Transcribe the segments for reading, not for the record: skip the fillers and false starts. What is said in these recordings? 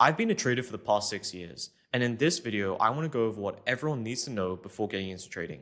I've been a trader for the past 6 years, and in this video, I want to go over what everyone needs to know before getting into trading.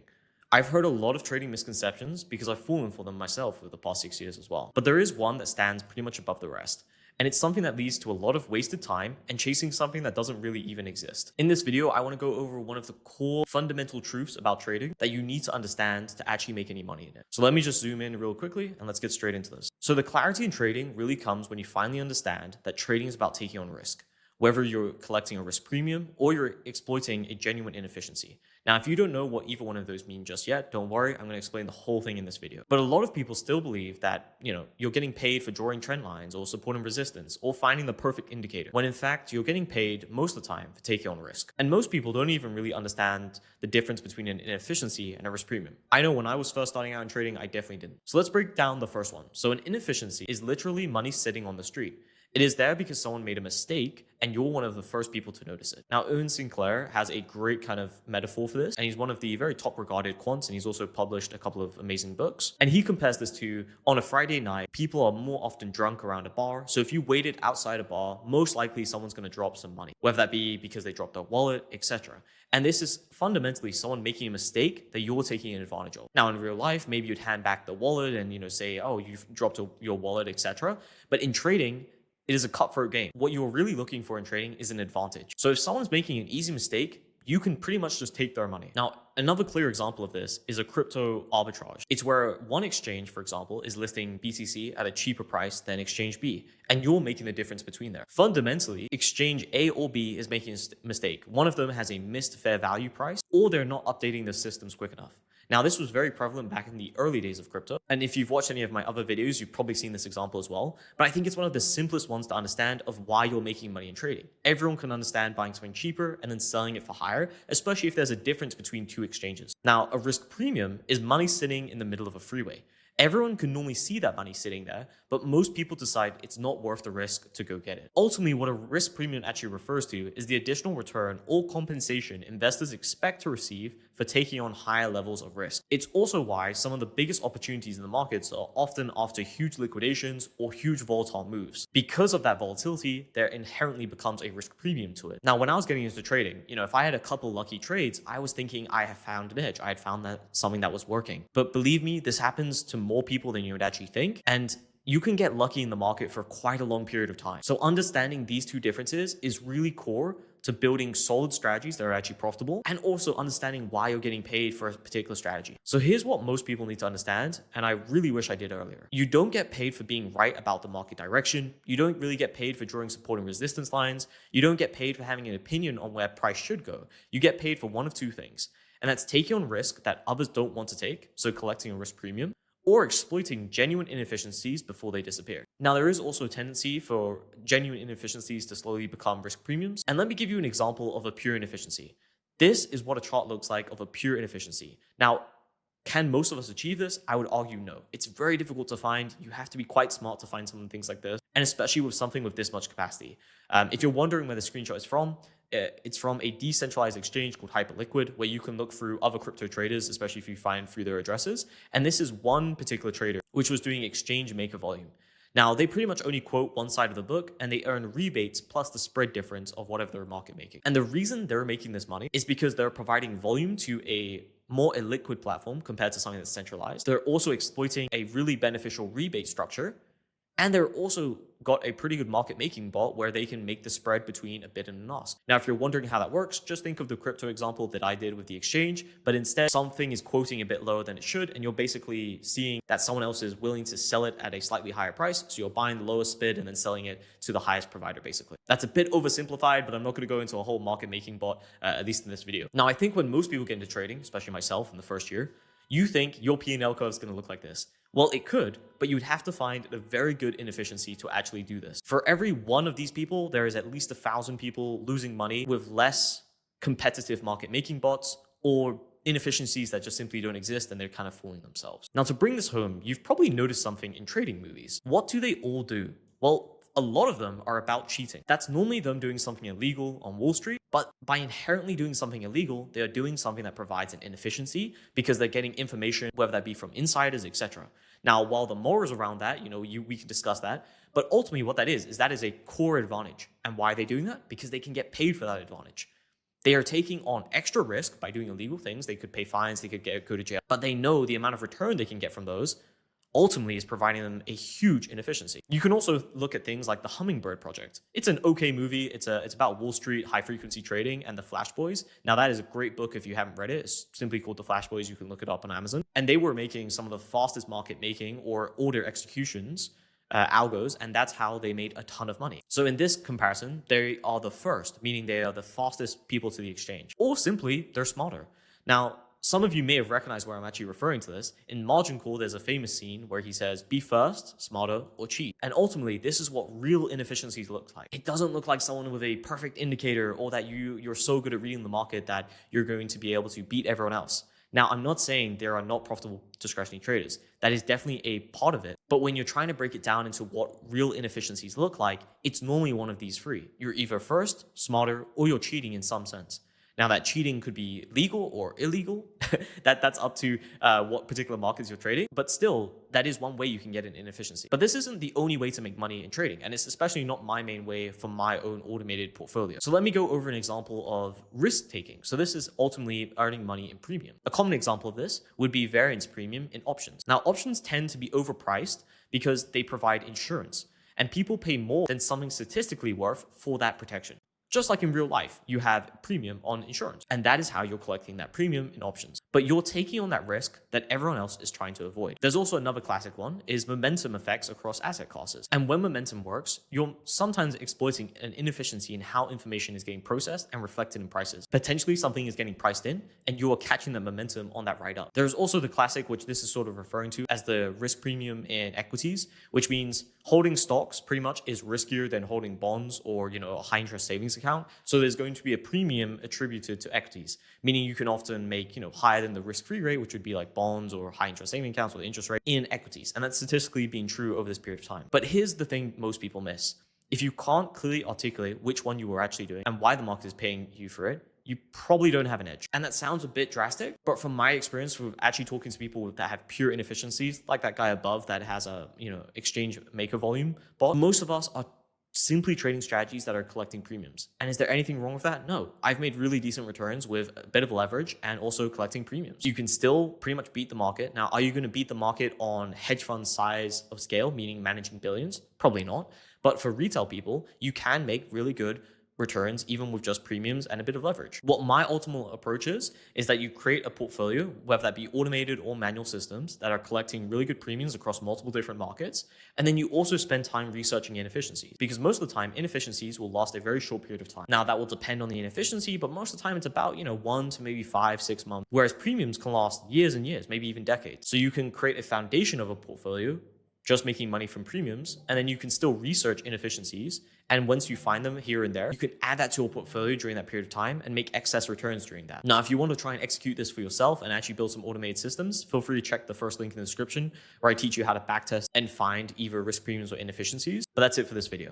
I've heard a lot of trading misconceptions because I've fallen for them myself over the past 6 years as well. But there is one that stands pretty much above the rest, and it's something that leads to a lot of wasted time and chasing something that doesn't really even exist. In this video, I want to go over one of the core fundamental truths about trading that you need to understand to actually make any money in it. So let me just zoom in real quickly and let's get straight into this. So the clarity in trading really comes when you finally understand that trading is about taking on risk, whether you're collecting a risk premium or you're exploiting a genuine inefficiency. Now, if you don't know what either one of those mean just yet, don't worry, I'm going to explain the whole thing in this video. But a lot of people still believe that, you're getting paid for drawing trend lines or supporting resistance or finding the perfect indicator, when in fact, you're getting paid most of the time for taking on risk. And most people don't even really understand the difference between an inefficiency and a risk premium. I know when I was first starting out in trading, I definitely didn't. So let's break down the first one. So an inefficiency is literally money sitting on the street. It is there because someone made a mistake and you're one of the first people to notice it. Now, Owen Sinclair has a great kind of metaphor for this, and he's one of the very top regarded quants, and he's also published a couple of amazing books. And he compares this to, on a Friday night, people are more often drunk around a bar. So if you waited outside a bar, most likely someone's going to drop some money, whether that be because they dropped their wallet, etc. And this is fundamentally someone making a mistake that you're taking advantage of. Now, in real life, maybe you'd hand back the wallet and say, oh, you've dropped your wallet, etc. But in trading, it is a cutthroat game. What you're really looking for in trading is an advantage. So if someone's making an easy mistake, you can pretty much just take their money. Now, another clear example of this is a crypto arbitrage. It's where one exchange, for example, is listing BTC at a cheaper price than exchange B, and you're making the difference between there. Fundamentally, exchange A or B is making a mistake. One of them has a missed fair value price, or they're not updating the systems quick enough. Now, this was very prevalent back in the early days of crypto. And if you've watched any of my other videos, you've probably seen this example as well. But I think it's one of the simplest ones to understand of why you're making money in trading. Everyone can understand buying something cheaper and then selling it for higher, especially if there's a difference between two exchanges. Now, a risk premium is money sitting in the middle of a freeway. Everyone can normally see that money sitting there, but most people decide it's not worth the risk to go get it. Ultimately, what a risk premium actually refers to is the additional return or compensation investors expect to receive for taking on higher levels of risk. It's also why some of the biggest opportunities in the markets are often after huge liquidations or huge volatile moves. Because of that volatility, there inherently becomes a risk premium to it. Now, when I was getting into trading, if I had a couple lucky trades, I was thinking I have found an edge. I had found that something that was working. But believe me, this happens to more people than you would actually think. And you can get lucky in the market for quite a long period of time. So understanding these two differences is really core to building solid strategies that are actually profitable, and also understanding why you're getting paid for a particular strategy. So here's what most people need to understand, and I really wish I did earlier. You don't get paid for being right about the market direction. You don't really get paid for drawing support and resistance lines. You don't get paid for having an opinion on where price should go. You get paid for one of two things, and that's taking on risk that others don't want to take, so collecting a risk premium, or exploiting genuine inefficiencies before they disappear. Now, there is also a tendency for genuine inefficiencies to slowly become risk premiums. And let me give you an example of a pure inefficiency. This is what a chart looks like of a pure inefficiency. Now, can most of us achieve this? I would argue no. It's very difficult to find. You have to be quite smart to find some things like this, and especially with something with this much capacity. If you're wondering where the screenshot is from, it's from a decentralized exchange called Hyperliquid, where you can look through other crypto traders, especially if you find through their addresses. And this is one particular trader, which was doing exchange maker volume. Now, they pretty much only quote one side of the book, and they earn rebates plus the spread difference of whatever they're market making. And the reason they're making this money is because they're providing volume to a more illiquid platform compared to something that's centralized. They're also exploiting a really beneficial rebate structure. And they're also got a pretty good market making bot where they can make the spread between a bid and an ask. Now, if you're wondering how that works, just think of the crypto example that I did with the exchange, but instead something is quoting a bit lower than it should, and you're basically seeing that someone else is willing to sell it at a slightly higher price. So you're buying the lowest bid and then selling it to the highest provider, basically. That's a bit oversimplified, but I'm not going to go into a whole market making bot, at least in this video. Now, I think when most people get into trading, especially myself in the first year, you think your P&L curve is going to look like this. Well, it could, but you'd have to find a very good inefficiency to actually do this. For every one of these people, there is at least 1,000 people losing money with less competitive market making bots or inefficiencies that just simply don't exist, and they're kind of fooling themselves. Now, to bring this home, you've probably noticed something in trading movies. What do they all do? Well, a lot of them are about cheating. That's normally them doing something illegal on Wall Street, but by inherently doing something illegal, they are doing something that provides an inefficiency because they're getting information, whether that be from insiders, etc. Now, while the morals around that, we can discuss that, but ultimately what that is that is a core advantage. And why are they doing that? Because they can get paid for that advantage. They are taking on extra risk by doing illegal things. They could pay fines, they could go to jail, but they know the amount of return they can get from those ultimately is providing them a huge inefficiency. You can also look at things like the Hummingbird Project. It's an okay movie. It's about Wall Street, high frequency trading, and the Flash Boys. Now that is a great book if you haven't read it. It's simply called The Flash Boys. You can look it up on Amazon. And they were making some of the fastest market making or order executions algos, and that's how they made a ton of money. So in this comparison, they are the first, meaning they are the fastest people to the exchange, or simply they're smarter. Now, some of you may have recognized where I'm actually referring to this. In Margin Call, there's a famous scene where he says, be first, smarter, or cheat. And ultimately, this is what real inefficiencies look like. It doesn't look like someone with a perfect indicator or that you're so good at reading the market that you're going to be able to beat everyone else. Now, I'm not saying there are not profitable discretionary traders. That is definitely a part of it. But when you're trying to break it down into what real inefficiencies look like, it's normally one of these three. You're either first, smarter, or you're cheating in some sense. Now, that cheating could be legal or illegal. That's up to what particular markets you're trading. But still, that is one way you can get an inefficiency. But this isn't the only way to make money in trading. And it's especially not my main way for my own automated portfolio. So let me go over an example of risk taking. So this is ultimately earning money in premium. A common example of this would be variance premium in options. Now, options tend to be overpriced because they provide insurance. And people pay more than something statistically worth for that protection. Just like in real life, you have premium on insurance, and that is how you're collecting that premium in options. But you're taking on that risk that everyone else is trying to avoid. There's also another classic one is momentum effects across asset classes. And when momentum works, you're sometimes exploiting an inefficiency in how information is getting processed and reflected in prices. Potentially something is getting priced in and you are catching the momentum on that ride up. There's also the classic, which this is sort of referring to as the risk premium in equities, which means holding stocks pretty much is riskier than holding bonds or, a high interest savings account. So there's going to be a premium attributed to equities, meaning you can often make, higher than the risk-free rate, which would be like bonds or high interest saving accounts with interest rate in equities. And that's statistically been true over this period of time. But here's the thing most people miss. If you can't clearly articulate which one you were actually doing and why the market is paying you for it, you probably don't have an edge. And that sounds a bit drastic, but from my experience with actually talking to people that have pure inefficiencies, like that guy above that has a, exchange maker volume bot, most of us are simply trading strategies that are collecting premiums. And is there anything wrong with that? No. I've made really decent returns with a bit of leverage and also collecting premiums. You can still pretty much beat the market. Now, are you going to beat the market on hedge fund size of scale, meaning managing billions? Probably not. But for retail people, you can make really good returns even with just premiums and a bit of leverage. What my ultimate approach is that you create a portfolio, whether that be automated or manual systems that are collecting really good premiums across multiple different markets. And then you also spend time researching inefficiencies, because most of the time inefficiencies will last a very short period of time. Now that will depend on the inefficiency, but most of the time it's about, 1 to maybe 5-6 months, whereas premiums can last years and years, maybe even decades. So you can create a foundation of a portfolio just making money from premiums, and then you can still research inefficiencies. And once you find them here and there, you can add that to your portfolio during that period of time and make excess returns during that. Now, if you want to try and execute this for yourself and actually build some automated systems, feel free to check the first link in the description where I teach you how to backtest and find either risk premiums or inefficiencies. But that's it for this video.